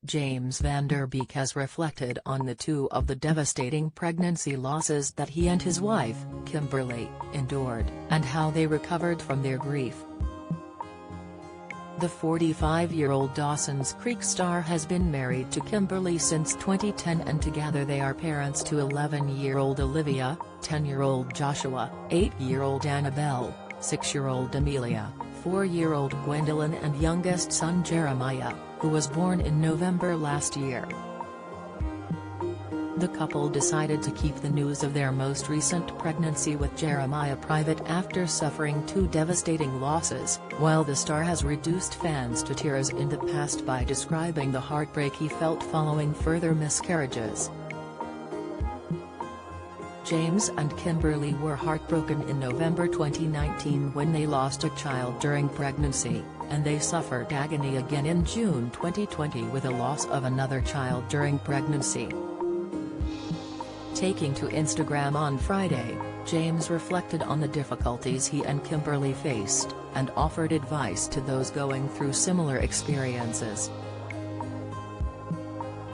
James van der Beek has reflected on the two of the devastating pregnancy losses that he and his wife, Kimberly, endured, and how they recovered from their grief. The 45-year-old Dawson's Creek star has been married to Kimberly since 2010, and together they are parents to 11-year-old Olivia, 10-year-old Joshua, 8-year-old Annabelle, 6-year-old Amelia, 4-year-old Gwendolyn and youngest son Jeremiah, who was born in November last year. The couple decided to keep the news of their most recent pregnancy with Jeremiah private after suffering two devastating losses, while the star has reduced fans to tears in the past by describing the heartbreak he felt following further miscarriages. James and Kimberly were heartbroken in November 2019 when they lost a child during pregnancy, and they suffered agony again in June 2020 with a loss of another child during pregnancy. Taking to Instagram on Friday, James reflected on the difficulties he and Kimberly faced, and offered advice to those going through similar experiences.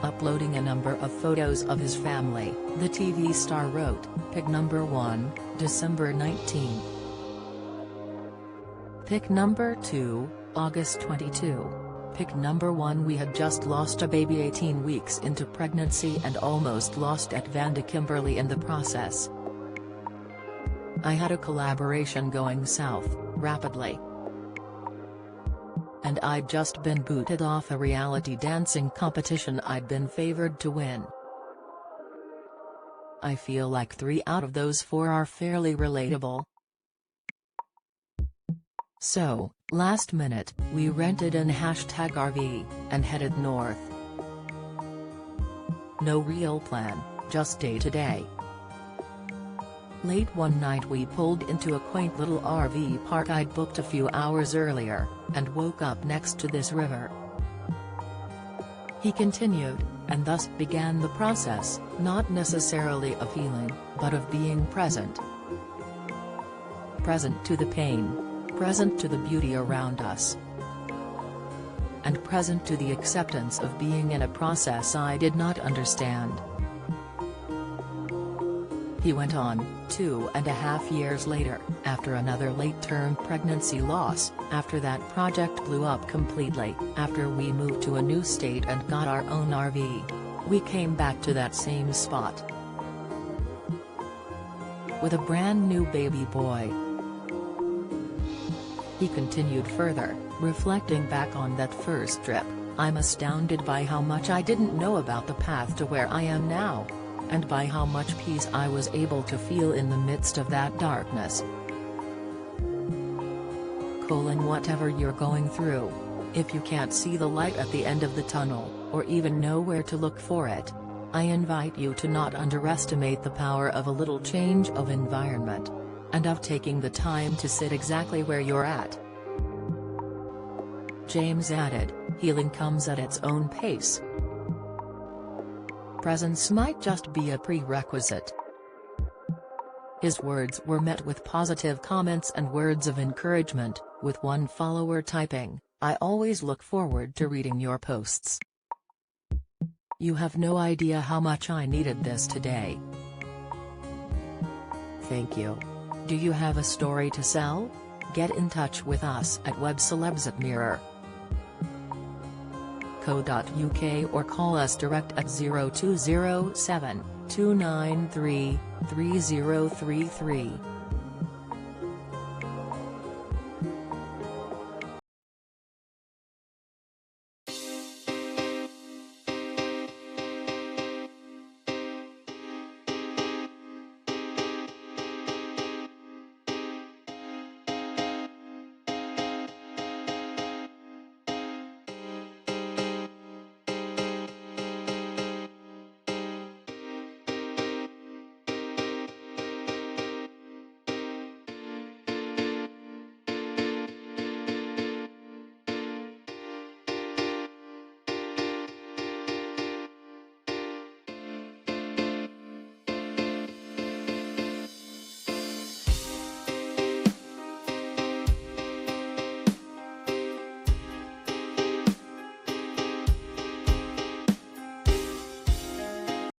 Uploading a number of photos of his family, the TV star wrote, "Pic number 1, December 19. Pic number 2, August 22. Pic number 1, we had just lost a baby 18 weeks into pregnancy and almost lost at Vanda Kimberly in the process. I had a collaboration going south, rapidly. And I'd just been booted off a reality dancing competition I'd been favored to win. I feel like 3 out of those 4 are fairly relatable. So, last minute, we rented an #RV, and headed north. No real plan, just day to day. Late one night we pulled into a quaint little RV park I'd booked a few hours earlier, and woke up next to this river." He continued, and thus began the process, not necessarily of healing, but of being present. Present to the pain. Present to the beauty around us. And present to the acceptance of being in a process I did not understand. He went on, 2.5 years later, after another late-term pregnancy loss, after that project blew up completely, after we moved to a new state and got our own RV. We came back to that same spot. With a brand new baby boy. He continued further, reflecting back on that first trip, "I'm astounded by how much I didn't know about the path to where I am now. And by how much peace I was able to feel in the midst of that darkness. Whatever you're going through, if you can't see the light at the end of the tunnel, or even know where to look for it, I invite you to not underestimate the power of a little change of environment. And of taking the time to sit exactly where you're at." James added, "Healing comes at its own pace. Presence might just be a prerequisite." His words were met with positive comments and words of encouragement, with one follower typing, "I always look forward to reading your posts. You have no idea how much I needed this today. Thank you. Do you have a story to sell? Get in touch with us at webcelebs@mirror.co.uk or call us direct at 0207 293 3033.